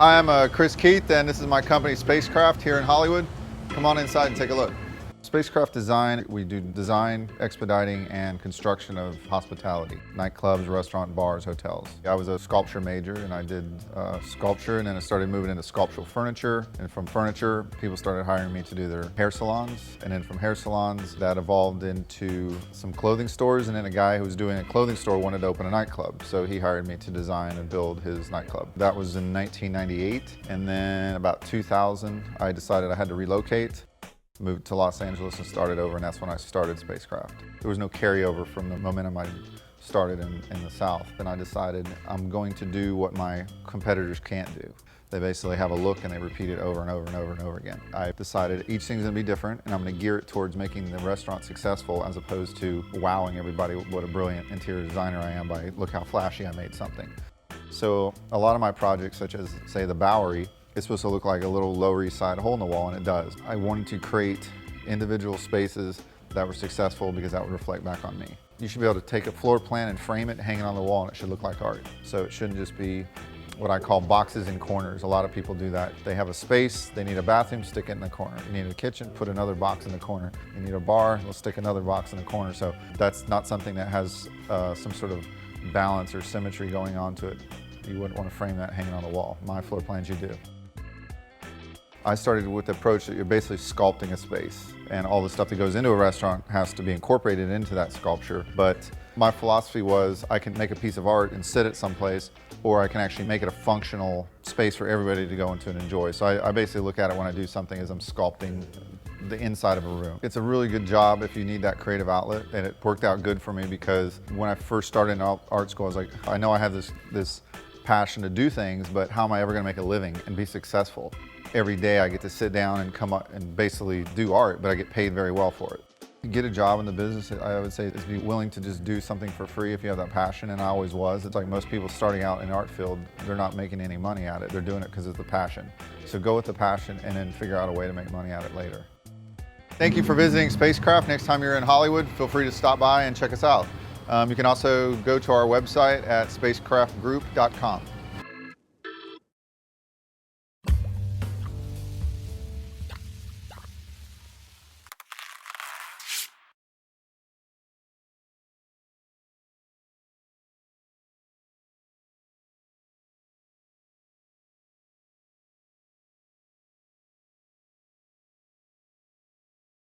Hi, I'm Chris Keith, and this is my company Spacecraft here in Hollywood. Come on inside and take a look. Spacecraft Design, we do design, expediting, and construction of hospitality. Nightclubs, restaurant, bars, hotels. I was a sculpture major and I did sculpture, and then I started moving into sculptural furniture. And from furniture, people started hiring me to do their hair salons. And then from hair salons, that evolved into some clothing stores. And then a guy who was doing a clothing store wanted to open a nightclub. So he hired me to design and build his nightclub. That was in 1998. And then about 2000, I decided I had to relocate. Moved to Los Angeles and started over, and that's when I started Spacecraft. There was no carryover from the momentum I started in the South, and I decided I'm going to do what my competitors can't do. They basically have a look and they repeat it over and over and over and over again. I decided each thing's gonna be different, and I'm gonna gear it towards making the restaurant successful as opposed to wowing everybody with what a brilliant interior designer I am by look how flashy I made something. So a lot of my projects, such as say the Bowery, it's supposed to look like a little Lower East Side hole in the wall, and it does. I wanted to create individual spaces that were successful because that would reflect back on me. You should be able to take a floor plan and frame it, hang it on the wall, and it should look like art. So it shouldn't just be what I call boxes and corners. A lot of people do that. They have a space, they need a bathroom, stick it in the corner. You need a kitchen, put another box in the corner. You need a bar, they'll stick another box in the corner. So that's not something that has some sort of balance or symmetry going on to it. You wouldn't want to frame that hanging on the wall. My floor plans you do. I started with the approach that you're basically sculpting a space, and all the stuff that goes into a restaurant has to be incorporated into that sculpture. But my philosophy was I can make a piece of art and sit it someplace, or I can actually make it a functional space for everybody to go into and enjoy. So I basically look at it when I do something as I'm sculpting the inside of a room. It's a really good job if you need that creative outlet, and it worked out good for me because when I first started in art school, I was like, I know I have this passion to do things, but how am I ever gonna make a living and be successful? Every day I get to sit down and come up and basically do art, but I get paid very well for it. To get a job in the business, I would say, is be willing to just do something for free if you have that passion, and I always was. It's like most people starting out in the art field, they're not making any money at it. They're doing it because it's the passion. So go with the passion and then figure out a way to make money at it later. Thank you for visiting Spacecraft. Next time you're in Hollywood, feel free to stop by and check us out. You can also go to our website at spacecraftgroup.com.